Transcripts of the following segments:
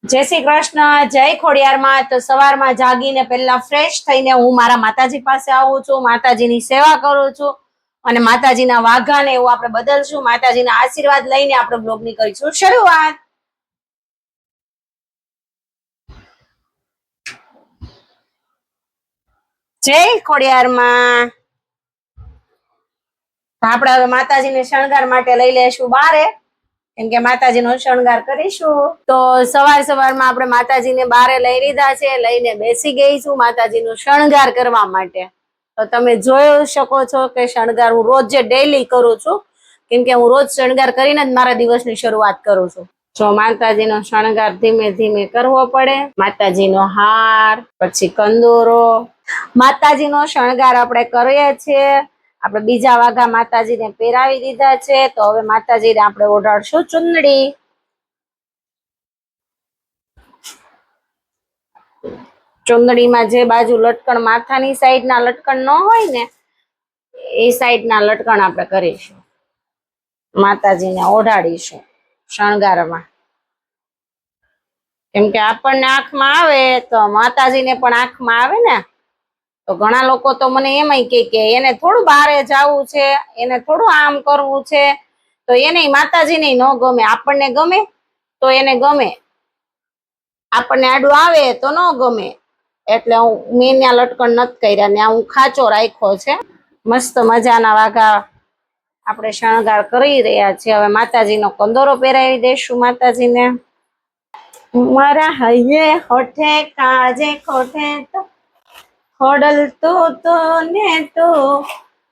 જય શ્રી કૃષ્ણ, જય ખોડિયારમાં। તો સવારમાં જાગીને પહેલા ફ્રેશ થઈને હું મારા માતાજી પાસે આવું છું, માતાજીની સેવા કરું છું અને માતાજીના વાઘાને એવું આપણે બદલશું। માતાજીના આશીર્વાદ લઈને આપણે બ્લોગની કરીશું શરૂઆત। જય ખોડિયારમાં। આપણે હવે માતાજીને શણગાર માટે લઈ લેશું બારે, કેમ કે માતાજીનો શણગાર કરીશું। તો સવારમાં આપણે માતાજીને બારે લઈ લીધા છે, લઈને બેસી ગઈ છું માતાજીનો શણગાર કરવા માટે। તો તમે જોઈ શકો છો કે શણગાર હું રોજ જે ડેઈલી કરું છું, કેમ કે હું રોજ શણગાર કરીને જ મારા દિવસની શરૂઆત કરું છું। જો માતાજીનો શણગાર ધીમે ધીમે કરવો પડે। માતાજીનો હાર, પછી કંદોરો, માતાજીનો શણગાર આપણે કરીએ છીએ। આપણે બીજા વાઘા માતાજીને પહેરાવી દીધા છે, તો હવે માતાજીને આપણે ઓઢાડશું ચુંદડી। ચુંદડીમાં જે બાજુ લટકણ માથાની સાઈડના લટકણ ન હોય ને, એ સાઈડના લટકણ આપણે કરીશું, માતાજીને ઓઢાડીશું શણગારમાં। કેમ કે આપણને આંખમાં આવે તો માતાજીને પણ આંખમાં આવે ને। તો ઘણા લોકો તો મને એમય કે એને થોડું બહારે જવું છે, એને થોડું આમ કરવું છે, તો એને માતાજીને ન ગમે। આપણને ગમે તો એને ગમે, આપણને આડું આવે તો ન ગમે। એટલે મેં ત્યાં લટકણ નથી કર્યા, ત્યાં હું ખાંચો રાખ્યો છે। મસ્ત મજાના વાઘા આપણે શણગાર કરી રહ્યા છીએ। હવે માતાજીનો કંદોરો પહેરાવી દઈશું માતાજીને। મારા હૈયે હોઠે કાજે ખોઠે તો ખોડલ તો ને તો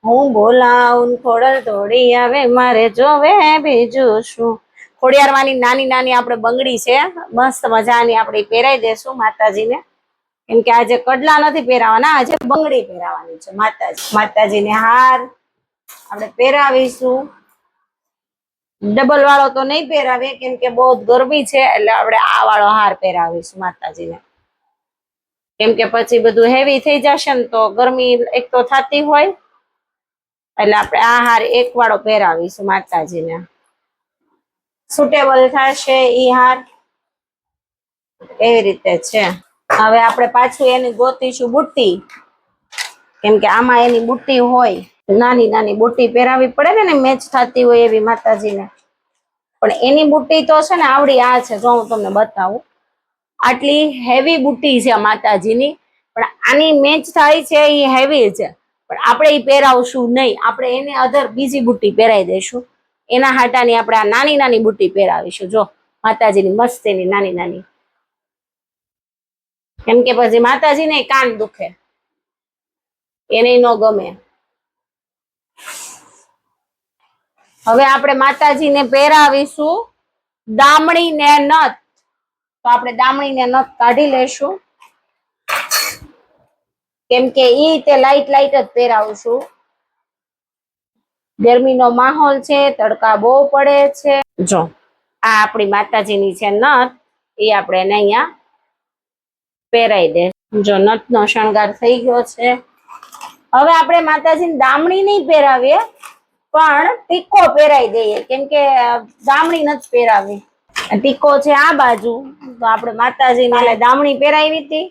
હું બોલાવું ખોડલ દોડી આવે, મારે જોવે બીજું શું। ખોડિયારમાંની નાની નાની આપણે બંગડી છે, મસ્ત મજાની આપણે પહેરાવી દેશું માતાજીને। કેમ કે આજે કડલા નથી પહેરાવાના, આજે બંગડી પહેરાવાની છે માતાજીને હાર આપણે પહેરાવીશું। ડબલ વાળો તો નહીં પહેરાવે, કેમ કે બહુ ગરમી છે, એટલે આપણે આ વાળો હાર પહેરાવીશું માતાજીને। કેમ કે પછી બધું હેવી થઈ જશે ને, તો ગરમી એક તો થતી હોય, એટલે આપણે આ હાર એક વાળો પહેરાવીશું માતાજીને। સુટેબલ થશે ઈ હાર, એવી રીતે છે। હવે આપણે પાછું એની ગોતીશું બુટ્ટી, કેમ કે આમાં એની બુટ્ટી હોય, નાની નાની બુટ્ટી પહેરાવી પડે ને, મેચ થતી હોય એવી માતાજીને। પણ એની બુટ્ટી તો છે ને આવડી આ છે, જો હું તમને બતાવું, આટલી હેવી બુટ્ટી છે માતાજીની, પણ આની મેચ થાય છે એ હેવી છે, પણ આપણે એ પહેરાવશું નહીં। આપણે એને અધર બીજી બુટ્ટી પહેરાવી દઈશું, એના હાટાની આપણે આ નાની નાની બુટ્ટી પહેરાવીશું। જો માતાજીની મસ્ત એની નાની નાની, કેમ કે પછી માતાજીને કાન દુખે, એને ન ગમે। હવે આપણે માતાજીને પહેરાવીશું દામણી ને નથ, તો આપણે દામણી ને નથ કાઢી લેશું, કેમ કે ઈ તે લાઈટ લાઈટ જ પહેરાવશું। ગરમીનો માહોલ છે, તડકા બહુ પડે છે। જો આ આપણી માતાજીની છે નથ, એ આપણે અહીંયા પહેરાઈ દે। જો નથનો શણગાર થઈ ગયો છે। હવે આપણે માતાજીને દામણી નહીં પહેરાવીએ, પણ ટીકો પહેરાઈ દઈએ, કેમ કે દામણી નથી પહેરાવી, ટીકો છે આ બાજુ, તો આપણે માતાજીને દામણી પહેરાવી હતી,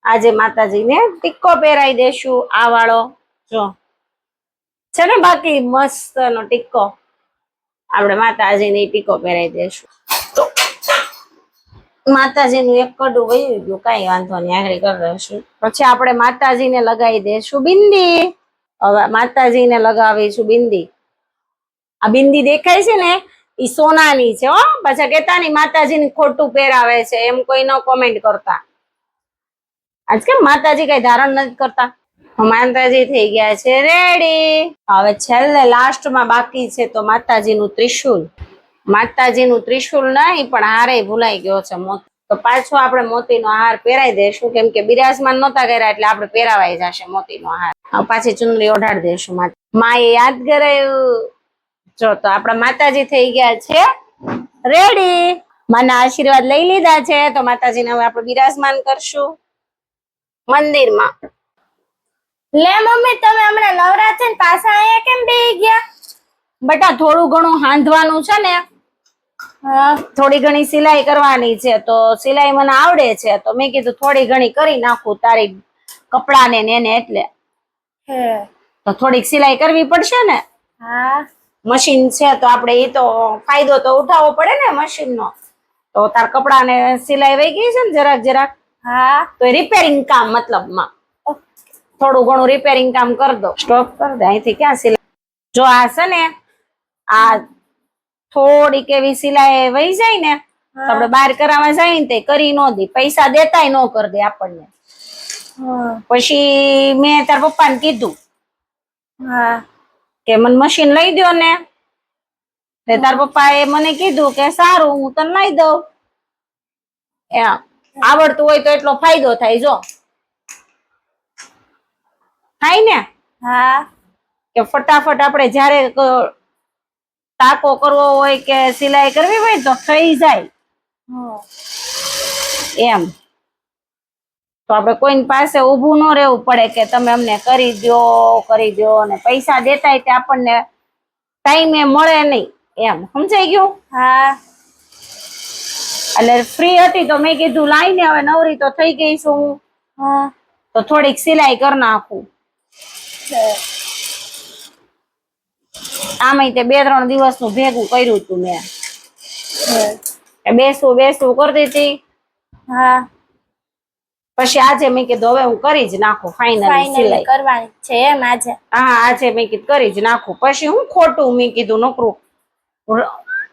આજે માતાજીને ટીકો પહેરાઈ દેશું આ વાળો। જો છે ને બાકી મસ્ત નો ટીકો, આપણે માતાજીને ટીકો પહેરાઈ દેશું। તો માતાજીનું એક કડું વહી ગયું, કઈ વાંધો નહીં, આગળ કરી દઈશું। પછી આપણે માતાજીને લગાવી દેશું બિંદી। હવે માતાજીને લગાવીશું બિંદી। આ બિંદી દેખાય છે ને, ઈ સોનાની છે હો, પાછા કેતા નહીં માતાજીને ખોટું પહેરાવે છે, એમ કોઈ ન કોમેન્ટ કરતા। આજ કેમ માતાજી કઈ ધારણ નથી કરતા। માતાજી થઈ ગયા છે રેડી। હવે છેલ્લે લાસ્ટમાં બાકી છે તો માતાજીનું ત્રિશુલ। માતાજીનું ત્રિશુલ નહીં, પણ હારે ભૂલાઈ ગયો છે મોતી, તો પાછો આપણે મોતીનો હાર પહેરાઈ દેશું, કેમ કે બિરાજમાન નહોતા કર્યા એટલે આપણે પહેરાવાઈ જશે મોતીનો હાર। પાછી ચુંદડી ઓઢાડી દેશું, માએ યાદ કરાયું। જો તો આપણા માતાજી થઈ ગયા છે રેડી। માના આશીર્વાદ લઈ લીધા છે, તો માતાજીને હવે આપણે બિરાજમાન કરશું મંદિરમાં। લે મમ્મી, તમે હમણાં નવરા છે ને પાછા અહીંયા કેમ બેહી ગયા? બટા થોડું ઘણું હાંધવાનું છે ને, હા થોડી ઘણી સિલાઈ કરવાની છે, તો સિલાઈ મને આવડે છે, તો મેં કીધું થોડી ઘણી કરી નાખું તારી કપડાને ને એને, એટલે હે તો થોડીક સિલાઈ કરવી પડશે ને. હા મશીન છે તો આપણે એ તો ફાયદો તો ઉઠાવવો પડે ને મશીનનો. તો તાર કપડાને સિલાઈ વહી ગઈ છે ને જરાક જરાક, હા તો રિપેરિંગ કામ મતલબમાં થોડું ઘણું રિપેરિંગ કામ કરી દો. સ્ટોપ કરી દે, અહીંથી ક્યાં સિલાઈ. જો આ છે ને આ થોડીક એવી સિલાઈ વહી જાય ને, તો આપણે બહાર કરાવવા જાય ને તે કરી ન દે, પૈસા દેતાય ન કરી દે આપણને. પછી મેં તાર પપ્પાને કીધું હા કે મને મશીન લઈ દ્યો ને, તે તાર પપ્પા એ મને કીધું કે સારું હું તને લઈ દઉં. એમ આવડતું હોય તો એટલો ફાયદો થાય. જો થાય ને હા કે ફટાફટ આપણે જયારે ટાંકો કરવો હોય કે સિલાઈ કરવી હોય તો થઈ જાય એમ. તો આપણે કોઈની પાસે ઊભું ન રહેવું પડે કે તમે અમને કરી દો અને પૈસા દેતાય તે આપણને ટાઈમે મળે નહીં, એમ સમજાઈ ગયું. હા એટલે ફ્રી હતી તો મેં કીધું લાઈને હવે નવરી તો થઈ ગઈ છું હું, હા તો થોડીક સિલાઈ કરી નાખું. આમાંય તે 2-3 દિવસનું ભેગું કર્યું હતું મેં. બેસવું કરતી હતી. હા પછી આજે મેં કીધું હવે હું કરી જ નાખું ફાઇનલી સિલાઈ કરવાની છે એમ આજે. હા આજે મેં કીધું કરી જ નાખું. પછી હું ખોટું મેં કીધું નકરું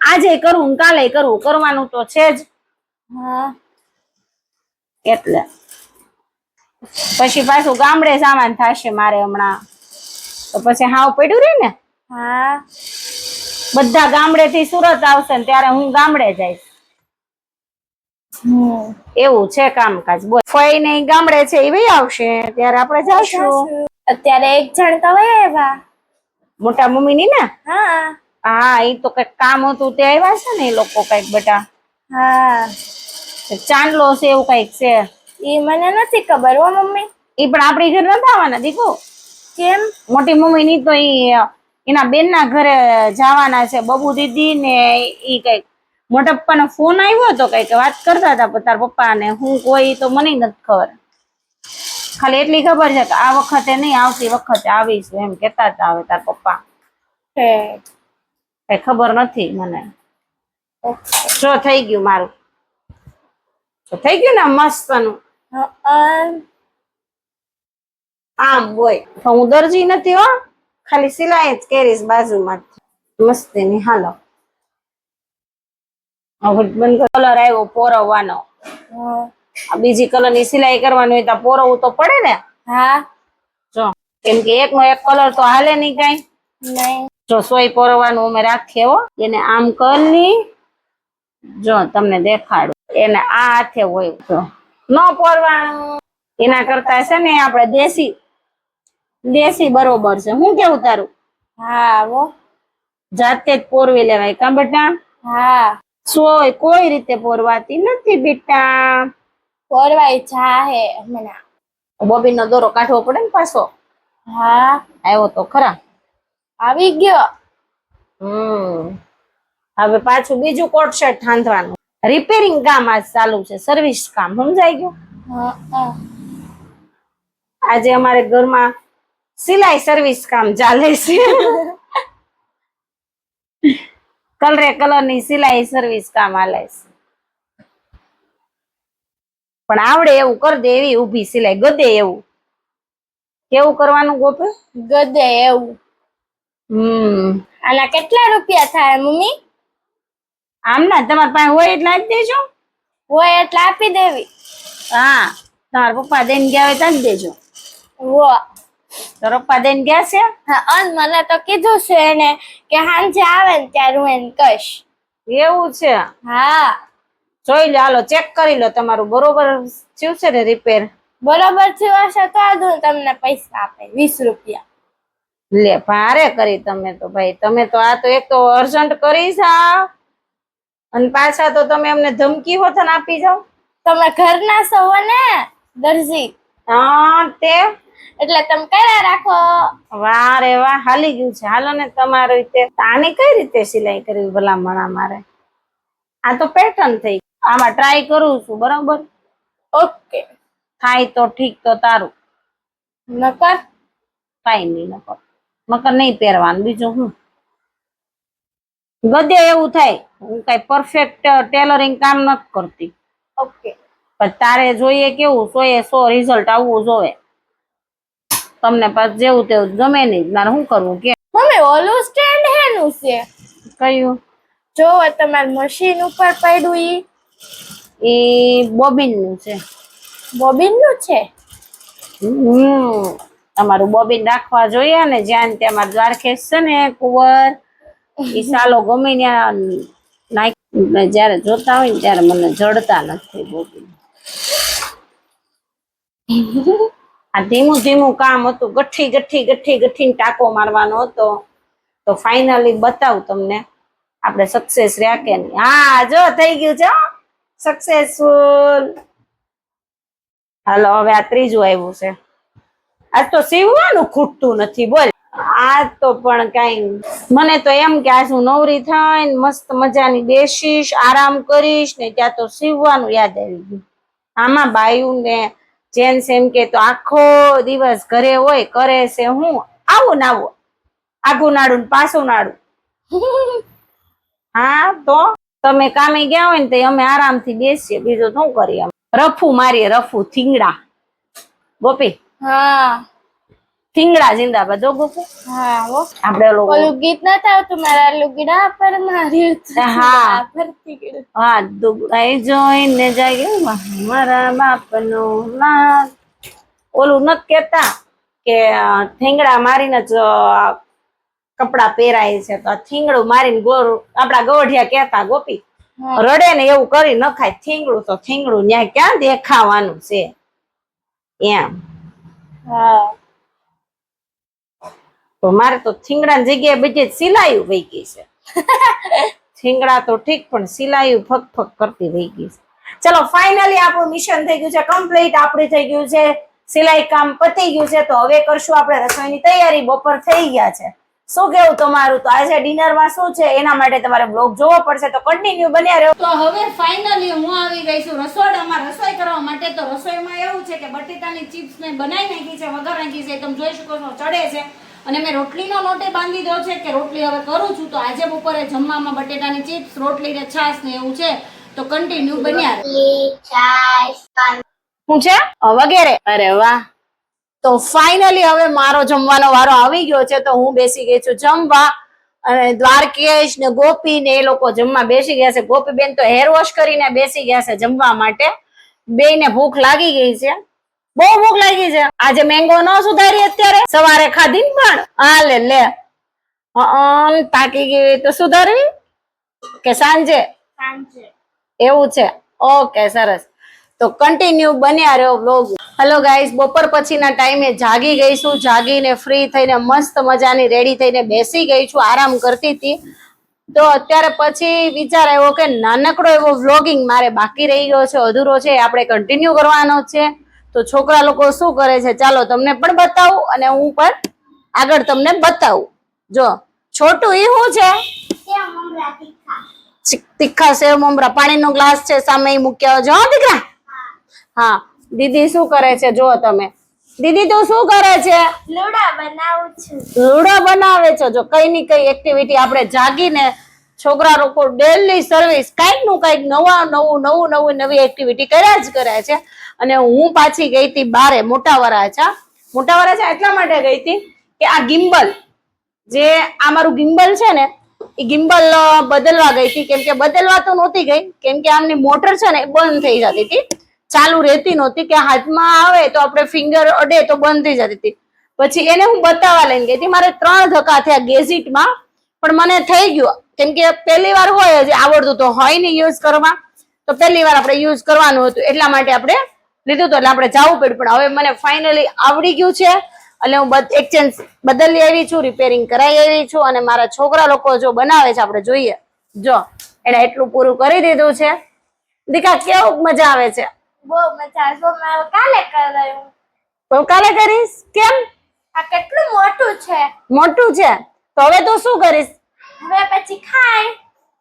આજે કરવું કાલે કરવું, કરવાનું તો છે જ. હા એટલે પછી પાછું ગામડે જવાનું થશે મારે હમણાં, તો પછી હાવ પડ્યું રે ને. હા બધા ગામડે થી સુરત આવશે ને ત્યારે હું ગામડે જઈશ. એવું છે કામકાજ. બોલ ફઈ ને ગામડે છે એ આવશે ત્યારે આપણે જઈશું. અત્યારે એક જણ તો એવા મોટા મમ્મી ની ને. હા હા એ તો કઈક કામ હતું તે આવ્યા છે ને એ લોકો કઈક બેટા. હા ચાંદલો છે એવું કઈક છે. એ મને નથી ખબર હો મમ્મી. એ પણ આપણી ઘર નથી આવવાના દીકુ. કેમ? મોટી મમ્મી ની તો એના બેન ના ઘરે જવાના છે, બબુ દીદી ને ઈ કઈક. મોટા પપ્પા નો ફોન આવ્યો હતો કઈક વાત કરતા હતા તાર પપ્પા ને હું કોઈ તો મને નથી ખબર. ખાલી એટલી ખબર છે કે આ વખતે નહી આવતી વખતે આવીશું એમ કેતા હતા હવે તાર પપ્પા. કઈ ખબર નથી મને. જો થઈ ગયું મારું. થઈ ગયું ને મસ્ત નું. આમ હોય તો હું દરજી નથી હો, ખાલી સિલાઈ જ કરીશ બાજુમાં મસ્તી ની. હાલો કલર આવ્યો પોરવવાનો. બીજી કલર ની સિલાઈ કરવાની હોય તો પોરવવું તો પડે ને. હા જો કેમ કે એકનો એક કલર તો હાલે નહી કઈ. નહીં. જો સોય પોરવાનું અમે રાખીએ હો. એને આમ કરી જો તમને દેખાડું, એને આ હાથે હોય તો ન પોરવાનું. એના કરતા છે ને આપણે દેશી બરોબર છે. હું કેવું તારું? હા હો જાતે જ પોરવી લેવાય કા બેટા. હા સોય કોઈ રીતે પોરવાતી નથી બેટા. પોરવાઈ જાહે હમણાં. બોબીન નો દોરો કાઢવો પડે ને પાછો. હા આવ્યો તો ખરા. આવી ગયો. હવે પાછું બીજું કોટ શર્ટ થાંધવાનું. રિપેરિંગ કામ આજ ચાલુ છે, સર્વિસ કામ. સમજાઈ ગયું. આજે અમારે ઘરમાં સિલાઈ સર્વિસ કામ ચાલે છે. કલર ની સિલાઈ સર્વિસ કામ આલે છે. પણ આવડે એવું કરી દે એવી ઊભી સિલાઈ ગદે એવું. કેવું કરવાનું ગોપે? ગદે એવું. આના કેટલા રૂપિયા થાય મમ્મી? આમ ના તમારી પાસે હોય એટલે આપી દેજો. હોય એટલે આપી દેવી. હા તમારા પપ્પા દઈને ગયા હોય તો દેજો. તારા પપ્પા દઈને ગયા છે? હા મને તો કીધું છે એને કે સાંજે આવે ને ત્યારે હું એને કહીશ. એવું છે? હા જોઈ લો, હાલો ચેક કરી લો તમારું બરોબર થયું છે ને રિપેર. બરોબર થયું હશે તો હું તમને પૈસા આપે 20 રૂપિયા. લે ભારે કરી તમે તો ભાઈ. તમે તો આ તો એક તો અર્જન્ટ કરી છે અને પાછા તો તમે અમને ધમકી હોતન આપી જાવ. તમે ઘરના છો ને દરજી. હા તે એટલે તમે કર્યા રાખો. વાહ રે વાહ, હાલી ગયું છે. હાલો ને તમારી રીતે. આને કઈ રીતે સિલાઈ કરવી ભલામણ મારે? આ તો પેટર્ન થઈ. આમાં ટ્રાય કરું છું, બરાબર? ઓકે. થાય તો ઠીક, તો તારું. નકર કઈ નહીં, નકર નહીં પહેરવાનું. બીજું હું ગદે એવું થાય, હું કઈ પરફેક્ટ ટેલરિંગ કામ નથી કરતી. ઓકે. પણ તારે જોઈએ કેવું 100 રિઝલ્ટ આવવું જોવે. તમને પાછું જેવું તેવું ગમે નહીં, મારે શું કરવું કે? મમ્મી ઓલું સ્ટેન્ડ હેનું છે? કયું? જો તમારી મશીન ઉપર પડ્યું એ બોબિન નું છે. બોબિન નું છે? તમારું બોબિન રાખવા જોઈએ ને, જ્યાં ત્યાં મારા દ્વારકેશ છે ને કુંવર, ઈ સાલો ગમે ત્યાં નાખી, જયારે જોતા હોય ને ત્યારે મને જડતા નથી બોબિન. આ ધીમું ધીમું કામ હતું, ગઠ્ઠી ટાંકો મારવાનો હતો. તો ફાઇનલી બતાવું તમને આપણે સક્સેસ રહ્યા કે નહીં. હા, જો થઈ ગયું છે સક્સેસફુલ. હાલો, હવે આ ત્રીજું આવ્યું છે. આજ તો સીવવાનું ખૂટતું નથી, બોલ. આજ તો પણ કઈ, મને તો એમ કે આજ હું નવરી થઈને મસ્ત મજાની બેસીશ, આરામ કરીશ ને, ત્યાં તો સીવવાનું યાદ આવી ગયું. આમાં બાયું ને જેન્ટ્સ એમ કે તો આખો દિવસ ઘરે હોય, કરે છે હું આવું ને આવું, આગું નાડું ને પાછું નાડું. હા, તો તમે કામે ગયા હોય ને તો અમે આરામથી બેસીએ, બીજું શું કરીએ? રફુ મારીએ, રફુ થીંગડા. ગોપી, હા થીંગડા જિંદાબાદ. જો ગોપી, હા હો. આપણે ઓલું ગીત નથી આવતું, મારા લુગડા પર માર્યું હા, દુબળાઈ જોઈને જાગ્યો મારા બાપનું નાક. ઓલું નથી કેતા કે થીંગડા મારીને જ કપડા પહેરાય છે, તો થીંગડું મારીને આપડા ગોઢિયા કેતા ગોપી, રડે ને એવું કરી નખાય. થીંગડું તો થીંગડું, ન્યા ક્યાં દેખાવાનું છે એમ. હા, તો મારે તો થીંગડા જગ્યાએ બધી સિલાયું વહી ગઈ છે. થીંગડા તો ઠીક, પણ સિલાયું ફક કરતી વહી ગઈ છે. ચલો, ફાઇનલી આપણું મિશન થઈ ગયું છે કમ્પ્લીટ. આપણું થઈ ગયું છે સિલાઈ કામ, પતી ગયું છે. તો હવે કરશું આપણે રસોઈની તૈયારી. બપોર થઈ ગયા છે. શું કેવું તમારું? તો આજે ડિનરમાં શું છે એના માટે તમારે બ્લોગ જોવો પડશે, તો કન્ટિન્યુ બન્યા રહો. તો હવે ફાઇનલી હું આવી ગઈ છું રસોડામાં રસોઈ કરવા માટે. તો રસોઈમાં એવું છે કે બટેટાની ચિપ્સ મેં બનાવી નાખી છે, વઘાર નાખી છે, તમે જોઈ શકો છો ચડે છે. અને મેં રોટલીનો લોટે બાંધી દો છે કે રોટલી હવે કરું છું. તો આજે બપોરે જમવામાં બટેટાની ચિપ્સ, રોટલી ને છાશ ને એવું છે. તો કન્ટિન્યુ બન્યા શું છે વગેરે. અરે વાહ. તો ફાઇનલી હવે મારો જમવાનો વારો આવી ગયો છે. તો હું બેસી ગઈ છું જમવા, અને દ્વારકેશ ને ગોપી ને એ લોકો જમવા બેસી ગયા છે. ગોપી બેન તો હેર વોશ કરીને બેસી ગયા છે જમવા માટે. બેયને ભૂખ લાગી ગઈ છે, બહુ ભૂખ લાગી છે. આજે મેંગો ન સુધારી, અત્યારે સવારે ખાધી ને પણ હાલે લે. તાકી ગઈ તો સુધારવી કે સાંજે? સાંજે. એવું છે, ઓકે, સરસ. તો કન્ટિન્યુ બન્યા રહ્યો વ્લોગ. હેલો ગાઈસ, બપોર પછીના ટાઈમે જાગી ગઈ છું. જાગીને ફ્રી થઈને મસ્ત મજાની રેડી થઈને બેસી ગઈ છું, આરામ કરતી હતી. તો અત્યારે પછી વિચાર આવ્યો કે નાનકડો એવો વ્લોગિંગ મારે બાકી રહી ગયો છે, અધૂરો છે, આપણે કન્ટિન્યુ કરવાનો છે. તો છોકરા લોકો શું કરે છે ચાલો તમને પણ બતાવું, અને હું પણ આગળ તમને બતાવું. જો છોટું એ શું છે? તીખા સેવ મમરા. પાણીનો ગ્લાસ છે સામે મૂક્યા જો દીકરા. હા, દીદી શું કરે છે જો તમે. દીદી તું શું કરે છે? લુડા બનાવું છું. લુડા બનાવે છે. જો કઈ ની કઈ એક્ટિવિટી આપણે જાગીને છોકરા લોકો ડેલી સર્વિસ કઈક નું કઈક નવી એક્ટિવિટી કર્યા જ કરે છે. અને હું પાછી ગઈ હતી બારે મોટા વરાછા એટલા માટે ગઈ હતી કે આ ગિમ્બલ, જે આ મારું ગિમ્બલ છે ને, એ ગિમ્બલ બદલવા ગઈ હતી. કેમ કે બદલવા તો નહોતી ગઈ, કેમ કે આમની મોટર છે ને બંધ થઈ જતી હતી, ચાલુ રહેતી નહોતી. કે હાથમાં આવે તો આપણે ફિંગર અડે તો બંધ થઈ જતી હતી. પછી એને હું બતાવવા લઈને ગઈ હતી. મારે 3 ધક્કા થયા ગેઝિટમાં, પણ મને થઈ ગયું. કેમ કે પહેલી વાર હોય, હજી આવડતું તો હોય નહીં યુઝ કરવા, તો પહેલી વાર આપણે યુઝ કરવાનું હતું, એટલા માટે આપણે લીધું હતું. એટલે આપણે જવું પડ્યું. પણ હવે મને ફાઇનલી આવડી ગયું છે. એટલે હું એક્સચેન્જ બદલી આવી છું, રિપેરિંગ કરાવી આવી છું. અને મારા છોકરા લોકો જો બનાવે છે, આપણે જોઈએ. જો એને એટલું પૂરું કરી દીધું છે. દીકા કેવું મજા આવે છે? બહુ મજા આવે. કાલે કરાયું. તો કાલે કરીશ? કેમ? આ કેટલું મોટું છે. મોટું છે તો હવે તું શું કરીશ? હવે પછી ખાય.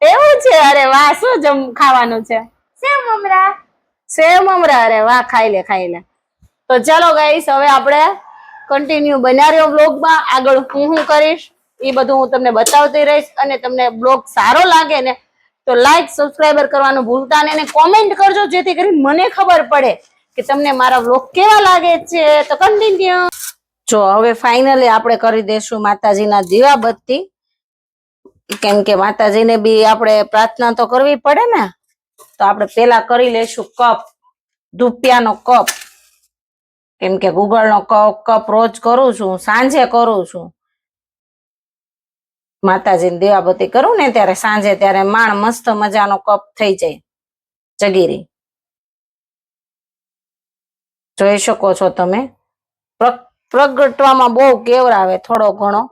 એવું છે? અરે વાહ, શું ખાવાનું છે? સેવ મમરા. સેવ મમરા, અરે વાહ, ખાઈ લે ખાઈ લે. તો ચાલો ગાઈસ, હવે આપણે કન્ટિન્યુ બન્યા રહ્યો બ્લોગમાં. આગળ હું કરીશ એ બધું હું તમને બતાવતી રહીશ. અને તમને બ્લોગ સારો લાગે ને તો લાઈક સબસ્ક્રાઈબર કરવાનું ભૂલતા નહીં, અને કોમેન્ટ કરજો જેથી કરીને મને ખબર પડે કે તમને મારા બ્લોગ કેવા લાગે છે. તો કન્ટિન્યુ. જો હવે ફાઇનલી આપણે કરી દેશું માતાજીના દીવાબત્તી, કેમ કે માતાજીને બી આપણે પ્રાર્થના તો કરવી પડે ને. તો આપણે પેલા કરી લેશું કપ, ધૂપિયાનો કપ, કેમ કે ગુગળનો કપ રોજ કરું છું, સાંજે કરું છું. માતાજીની દીવાબત્તી કરું ને ત્યારે સાંજે, ત્યારે માણ મસ્ત મજાનો કપ થઈ જાય જગીરી. જોઈ શકો છો તમે. પ્રગટવામાં બહુ કેવરાવે થોડો ઘણો,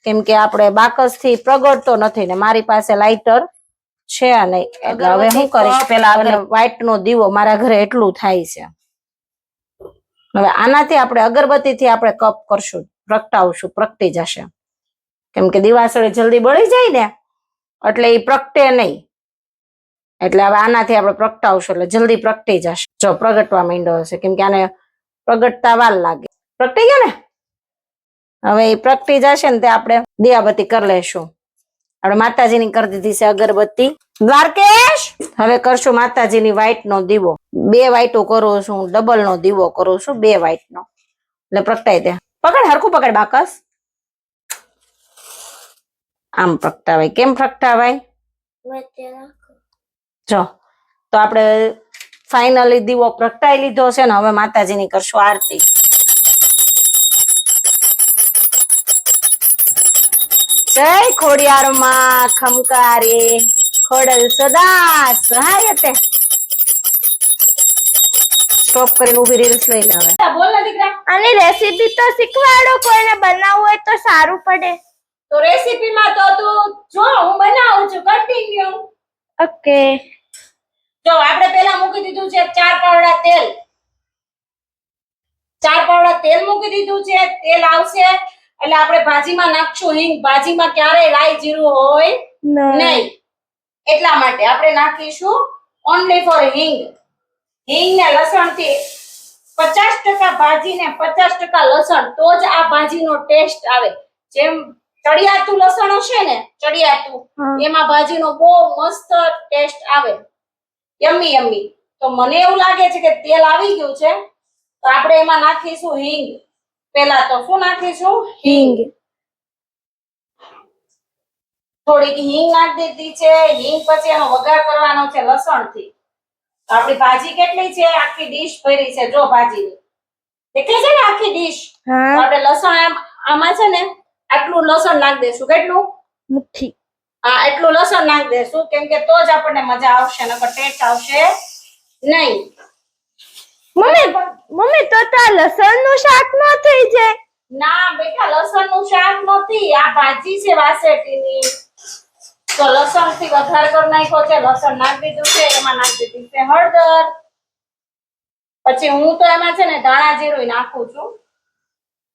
કેમ કે આપણે બાકસ થી પ્રગટતો નથી ને મારી પાસે લાઇટર છે નહીં. એટલે હવે શું કરીશ, પેલા વ્હાઈટ નો દીવો, મારા ઘરે એટલું થાય છે. હવે આનાથી આપણે અગરબત્તી થી આપણે કપ કરશું, પ્રગટાવશું, પ્રગટી જશે. કેમ કે દિવાસળી જલ્દી બળી જાય ને એટલે એ પ્રગટે નહીં. એટલે હવે આનાથી આપણે પ્રગટાવશું એટલે જલ્દી પ્રગટી જશે. જો પ્રગટવા માંડ્યો હશે, કેમ કે આને પ્રગટતા વાર લાગે. પ્રગટી ગયો ને? હવે એ પ્રગટી જશે ને તે આપણે દીવાબત્તી કરી લેશું. આપણે માતાજીની કરી દીધી છે અગરબત્તી. દ્વારકેશ, હવે કરશું માતાજીની વ્હાઈટ નો દીવો. 2 વાઈટો કરું છું, ડબલ નો દીવો કરું છું, 2 વાઈટ નો, એટલે પ્રગટાઈ દે. પકડ, હરખું પકડ બાકસ. આમ પ્રગટાવાય. કેમ પ્રગટાવાય? જો તો આપણે ફાઇનલી દીવો પ્રગટાઈ લીધો છે ને. હવે માતાજીની કરશું આરતી. જય ખોડિયારમાં ખમકારી, ખોડલ સદા સહાય તે. સ્ટોપ કરીને ઊભી રીલ્સ લઈ લે હવે. બોલ ને દીકરા. આની રેસીપી તો શીખવાડો, કોઈને બનાવવું હોય તો સારું પડે. તો રેસીપીમાં તો તું જો હું બનાવું છું, કન્ટિન્યુ. ઓકે. જો આપણે પહેલા મૂકી દીધું છે 4 પાવડા તેલ. 4 પાવડા તેલ મૂકી દીધું છે. તેલ આવશે એટલે આપણે ભાજીમાં નાખશું હિંગ. ભાજીમાં ક્યારેય રાઈ જીરું હોય નહીં, એટલા માટે આપણે નાખીશું ઓન્લી ફોર હિંગ. હિંગ ને લસણ થી 50% ભાજી ને 50% લસણ, તો જ આ ભાજીનો ટેસ્ટ આવે. જેમ ચડિયાતું લસણ હશે ને, ચડિયાતું, એમાં ભાજીનો બહુ મસ્ત ટેસ્ટ આવે. Yummy yummy. તો મને એવું લાગે છે કે તેલ આવી ગયું છે, તો આપણે એમાં નાખીશું હિંગ. પહેલા તો શું નાખીશું? હિંગ. થોડીક હિંગ નાખી દીધી છે. હિંગ પછી એનો વઘાર કરવાનો છે લસણ થી. આપણી ભાજી કેટલી છે? આખી ડીશ ભરી છે. જો ભાજીની દેખાય છે ને આખી ડીશ. આપણે લસણ આમાં છે ને આટલું લસણ નાખી દેશું. કેટલું? મુઠ્ઠી. હા, એટલું લસણ નાખી દેશું, કેમ કે તો જ આપણને મજા આવશે, નકર ટેસ્ટ આવશે નહીં. મમ્મી તો લસણ નું શાક ન થઈ જાય? ના બેટા, લસણ નું શાક નથી, આ ભાજી છે વાસેટીની. તો લસણ થી વઘાર કરી નાખ્યો છે. લસણ નાખી દીધું છે. એમાં નાખી દીધી છે હળદર. પછી હું તો એમાં છે ને ધાણા જીરું નાખું છું,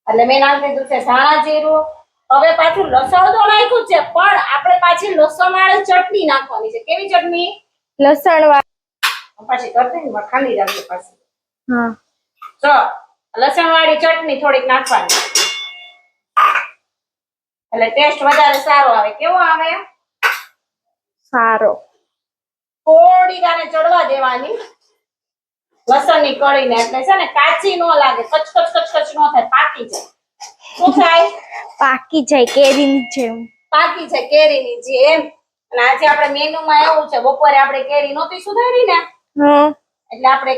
એટલે મેં નાખી દીધું છે ધાણા જીરું. હવે પાછું લસણ તો નાખ્યું છે, પણ આપણે પાછી લસણ વાળી ચટણી નાખવાની છે. કેવી ચટણી? લસણ વાળી. પાછી કરતી ને ખાલી રાખી પાછી. હા, જો લસણ વાળી ચટણી થોડીક નાખવાની, એટલે ટેસ્ટ વધારે સારો આવે. કેવો આવે? સારો. થોડીક આને ચડવા દેવાની લસણની કળીને, એટલે છે ને કાચી નો લાગે, કચકચ કચકચ નો થાય, પાકી જાય. શું થાય? પાકી જાય, કેરીની જેમ પાકી જાય, કેરીની જેમ. અને આજે આપણે મેનુમાં એવું છે, બપોરે આપણે કેરી નહોતી સુધારી ને, એટલે આપણે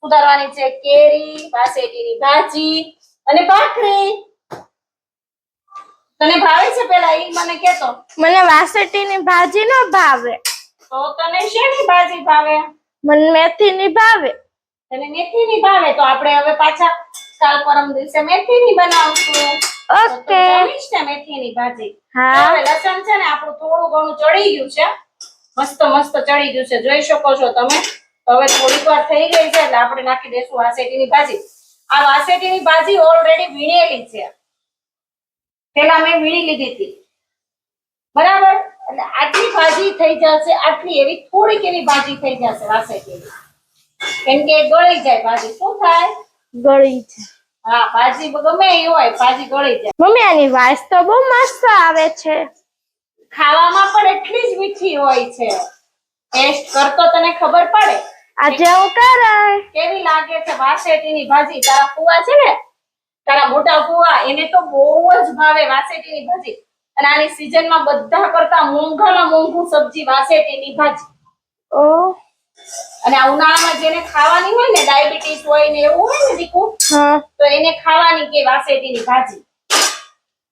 સુધારવાની છે કેરી, વાસેટીની ભાજી અને ભાખરી. તને ભાવે છે પેલા ઈ મને કેતો? મને વાસેટીની ભાજી ન ભાવે. તો તને શેની ભાજી ભાવે? મને મેથીની ભાવે. તને મેથીની ભાવે? તો આપણે હવે પાછા કાલ પરમ દિવસે મેથીની બનાવશું. ઓકે. જમીશ ને મેથીની ભાજી. હા. હવે લસણ છે ને આપણું થોડું ઘણું ચડી ગયું છે, મસ્ત મસ્ત ચડી ગયું છે, જોઈ શકો છો તમે. હવે થોડીક વાર થઈ ગઈ છે એટલે આપણે નાખી દેશું વાસેટીની ભાજી. આ વાસેટીની ભાજી ઓલરેડી વીણેલી છે, પેલા મેં વીણી લીધી હતી, બરાબર. એટલે આટલી ભાજી થઈ જશે, આટલી એવી થોડીક એવી ભાજી થઈ જશે વાસેટીની, કેમ કે ગળી જાય ભાજી. શું થાય? ગળી છે. હા, ભાજી ગમે એ હોય, ભાજી ગળી જાય. મમ્મી આની વાસ તો બહુ મસ્ત આવે છે. ખાવામાં પણ એટલી જ મીઠી હોય છે. ટેસ્ટ કરતો તને ખબર પડે આજે હું કરાય. કેવી લાગે છે વાસેટીની ભાજી. તારા ફુવા છે ને, તારા મોટા ફુવા, એને તો બહુ જ ભાવે વાસેટીની ભાજી. અને આની સીઝનમાં બધા કરતા મોંઘામાં મોંઘું સબ્જી વાસેટીની ભાજી. ઓ અને આ ઉનાળામાં જેને ખાવાની હોય ને, ડાયાબિટીસ હોય ને એવું હોય ને દીકુ, હા તો એને ખાવાની કે વાસેટીની ભાજી.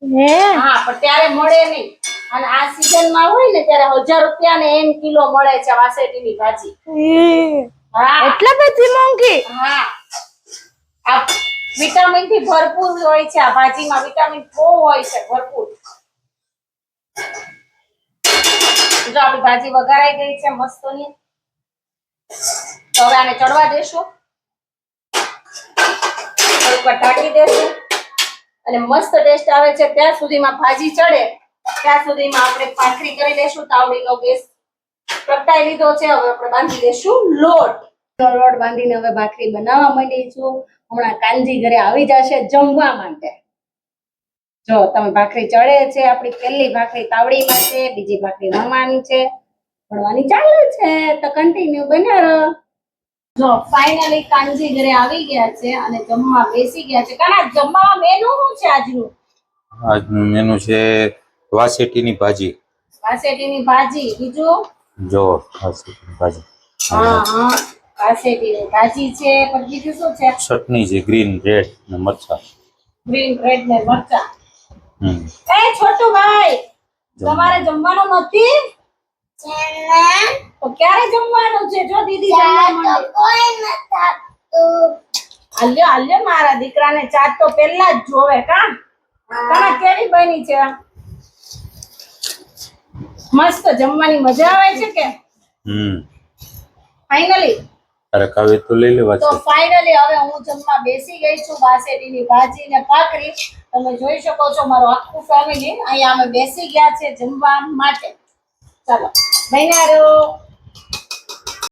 હે હા, પણ ત્યારે મળે નહીં. અને આ સીઝનમાં હોય ને ત્યારે 1000 રૂપિયા ને એમ કિલો મળે છે વાસેટીની ભાજી. હા, એટલે બધી મોંઘી. હા, આ વિટામિન થી ભરપૂર હોય છે. આ ભાજીમાં વિટામિન બહુ હોય છે, ભરપૂર. જો આપણી ભાજી વઘારાઈ ગઈ છે મસ્તની. તો હવે આને ચડવા દેશું, થોડીક વાર ઢાંકી દેશું અને મસ્ત ટેસ્ટ આવે છે ત્યાં સુધીમાં, ભાજી ચડે ત્યાં સુધીમાં આપણે ભાખરી કરી લેશું. તાવડીનો ગેસ પ્રગટાઈ લીધો છે. હવે આપણે બાંધી દેશું લોટ. લોટ બાંધીને હવે ભાખરી બનાવવા માંડીશું. હમણાં કાનજી ઘરે આવી જશે જમવા માટે. જો તમે ભાખરી ચડે છે, આપણી પહેલી ભાખરી તાવડીમાં છે, બીજી ભાખરી વણવાની છે, વણવાની ચાલુ છે. તો કન્ટિન્યુ બન્યા રહો. જો ફાઇનલી કાનજી ઘરે આવી ગયા છે અને જમવા બેસી ગયા છે. કાના જમવામાં મેનુ શું છે આજનું? આજનું મેનુ છે વાસેટીની ભાજી. વાસેટીની ભાજી. બીજું? જો વાસેટીની ભાજી, હા હા, વાસેટીની ભાજી છે. પણ બીજું શું છે? ચટણી છે, ગ્રીન રેડ ને મરચા. ગ્રીન રેડ ને મરચા. હમ એ છોટુ ભાઈ, તમારે જમવાનું નથી? તો ક્યારે જમવાનું છે? જો દીદી જમવા માંડે. આલ્યો આલ્યો, મારા દીકરાને ચાટ તો પહેલા જ જોવે. કા કાના કેવી બની છે? મસ્ત જમવાની મજા આવે છે કે? ફાઇનલી અરે કાવે તો લઈ લેવા તો છે. ફાઇનલી હવે હું જમવા બેસી ગઈ છું. વાસેટીની ભાજી ને ભાખરી. તમે જોઈ શકો છો મારું આખું ફેમિલી અહીંયા અમે બેસી ગયા છે જમવા માટે. ચાલો બન્યા રહો.